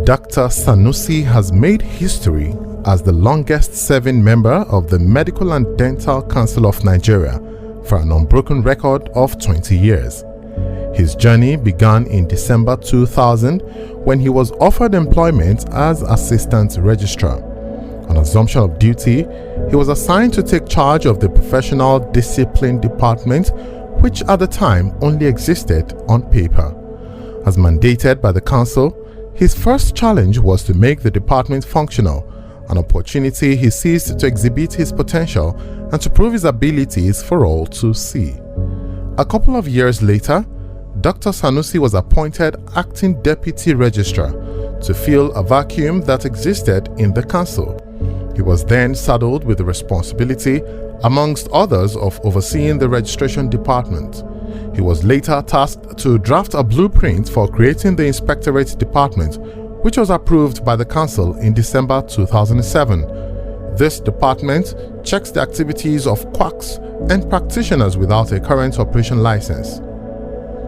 Dr. Sanusi has made history as the longest-serving member of the Medical and Dental Council of Nigeria for an unbroken record of 20 years. His journey began in December 2000 when he was offered employment as Assistant Registrar. On assumption of duty, he was assigned to take charge of the Professional Discipline Department, which at the time only existed on paper. As mandated by the Council, his first challenge was to make the department functional, an opportunity he seized to exhibit his potential and to prove his abilities for all to see. A couple of years later, Dr. Sanusi was appointed Acting Deputy Registrar to fill a vacuum that existed in the Council. He was then saddled with the responsibility, amongst others, of overseeing the registration department. He was later tasked to draft a blueprint for creating the Inspectorate Department, which was approved by the Council in December 2007. This department checks the activities of quacks and practitioners without a current operation license.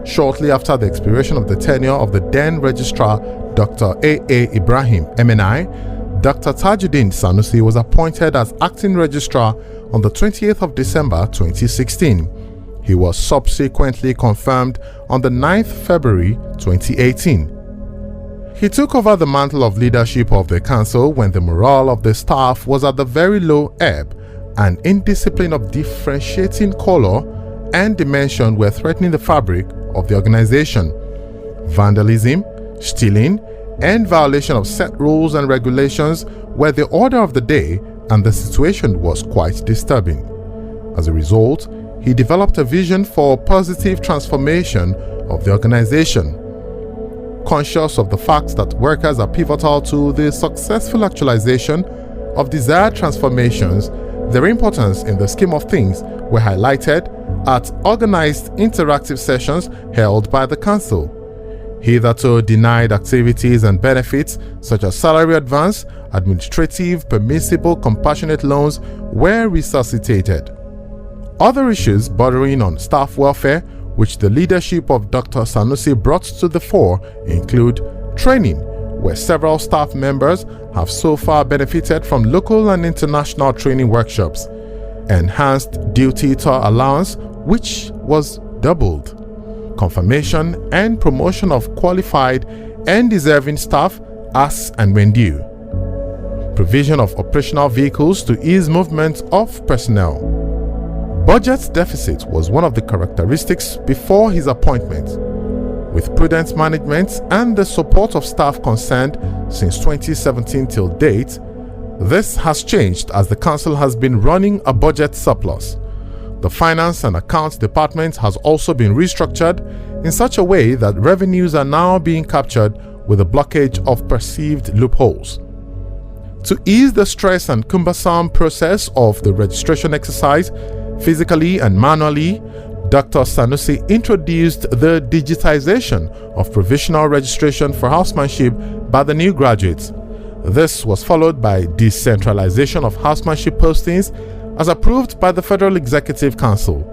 Shortly after the expiration of the tenure of the then Registrar Dr. A.A. Ibrahim, MNI, Dr. Tajudeen Sanusi was appointed as Acting Registrar on the 28th of December 2016. He was subsequently confirmed on the 9th February 2018. He took over the mantle of leadership of the Council when the morale of the staff was at the very low ebb and indiscipline of differentiating color and dimension were threatening the fabric of the organization. Vandalism, stealing, and violation of set rules and regulations were the order of the day, and the situation was quite disturbing. As a result, he developed a vision for positive transformation of the organization. Conscious of the fact that workers are pivotal to the successful actualization of desired transformations, their importance in the scheme of things were highlighted at organized interactive sessions held by the Council. Hitherto denied activities and benefits such as salary advance, administrative, permissible, compassionate loans were resuscitated. Other issues bordering on staff welfare, which the leadership of Dr. Sanusi brought to the fore, include training, where several staff members have so far benefited from local and international training workshops, enhanced duty tour allowance, which was doubled, confirmation and promotion of qualified and deserving staff as and when due, provision of operational vehicles to ease movement of personnel. Budget deficit was one of the characteristics before his appointment. With prudent management and the support of staff concerned since 2017 till date, this has changed as the Council has been running a budget surplus. The Finance and Accounts Department has also been restructured in such a way that revenues are now being captured with a blockage of perceived loopholes. To ease the stress and cumbersome process of the registration exercise, physically and manually, Dr. Sanusi introduced the digitization of provisional registration for housemanship by the new graduates. This was followed by decentralization of housemanship postings as approved by the Federal Executive Council.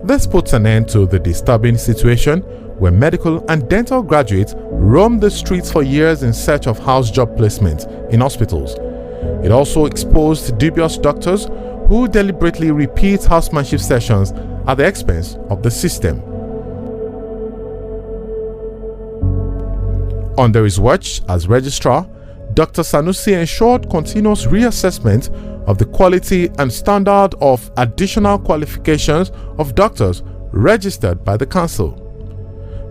This puts an end to the disturbing situation where medical and dental graduates roam the streets for years in search of house job placement in hospitals. It also exposed dubious doctors who deliberately repeat housemanship sessions at the expense of the system. Under his watch as Registrar, Dr. Sanusi ensured continuous reassessment of the quality and standard of additional qualifications of doctors registered by the Council.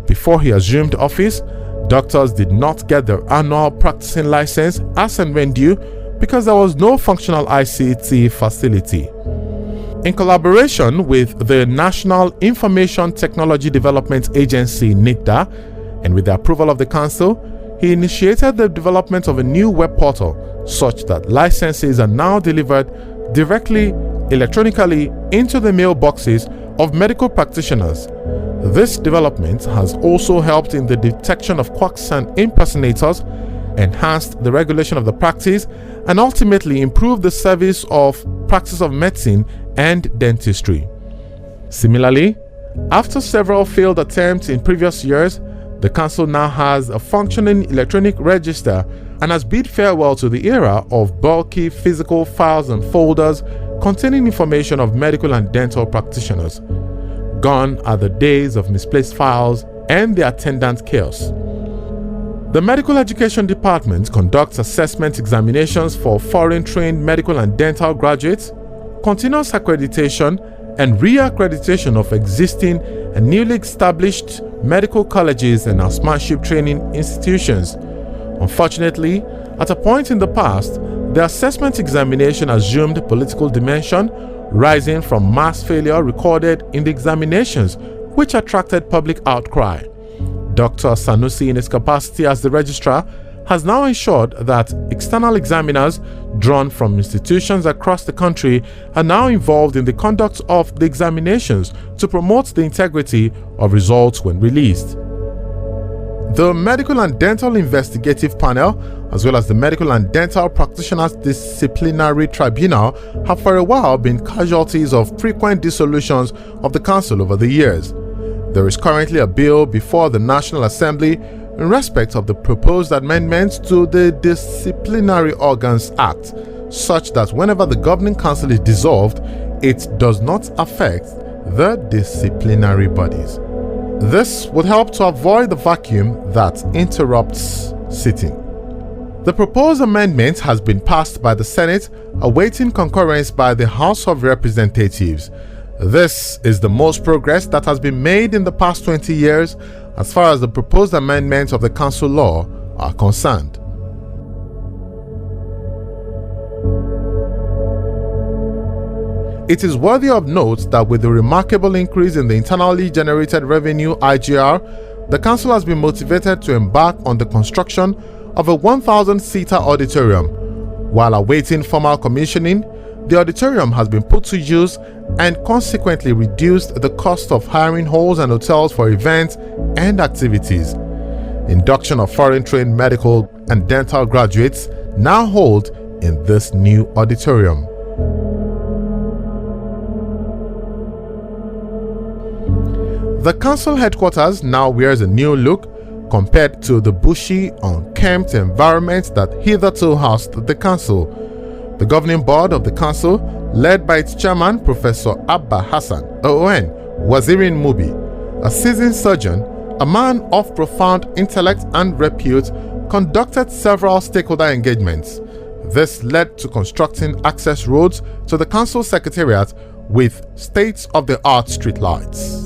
Before he assumed office, doctors did not get their annual practicing license as and when due because there was no functional ICT facility. In collaboration with the National Information Technology Development Agency (NITDA) and with the approval of the Council, he initiated the development of a new web portal such that licenses are now delivered directly electronically into the mailboxes of medical practitioners. This development has also helped in the detection of quacks and impersonators, enhanced the regulation of the practice, and ultimately improved the service of practice of medicine and dentistry. Similarly, after several failed attempts in previous years, The council now has a functioning electronic register and has bid farewell to the era of bulky physical files and folders containing information of medical and dental practitioners. Gone are the days of misplaced files and the attendant chaos. The Medical Education Department conducts assessment examinations for foreign-trained medical and dental graduates, continuous accreditation, and re-accreditation of existing and newly established medical colleges and housemanship training institutions. Unfortunately, at a point in the past, the assessment examination assumed political dimension, rising from mass failure recorded in the examinations, which attracted public outcry. Dr. Sanusi, in his capacity as the registrar, has now ensured that external examiners drawn from institutions across the country are now involved in the conduct of the examinations to promote the integrity of results when released. The Medical and Dental Investigative Panel, as well as the Medical and Dental Practitioners Disciplinary Tribunal, have for a while been casualties of frequent dissolutions of the Council over the years. There is currently a bill before the National Assembly in respect of the proposed amendments to the Disciplinary Organs Act, such that whenever the governing council is dissolved, it does not affect the disciplinary bodies. This would help to avoid the vacuum that interrupts sitting. The proposed amendment has been passed by the Senate, awaiting concurrence by the House of Representatives. This is the most progress that has been made in the past 20 years as far as the proposed amendments of the council law are concerned. It is worthy of note that with the remarkable increase in the internally generated revenue (IGR), the council has been motivated to embark on the construction of a 1,000-seater auditorium. While awaiting formal commissioning, the auditorium has been put to use and consequently reduced the cost of hiring halls and hotels for events and activities. Induction of foreign-trained medical and dental graduates now hold in this new auditorium. The council headquarters now wears a new look compared to the bushy, unkempt environment that hitherto housed the council. The governing board of the council, led by its chairman, Professor Abba Hassan ON Wazirin Mubi, a seasoned surgeon, a man of profound intellect and repute, conducted several stakeholder engagements. This led to constructing access roads to the council secretariat with state-of-the-art streetlights.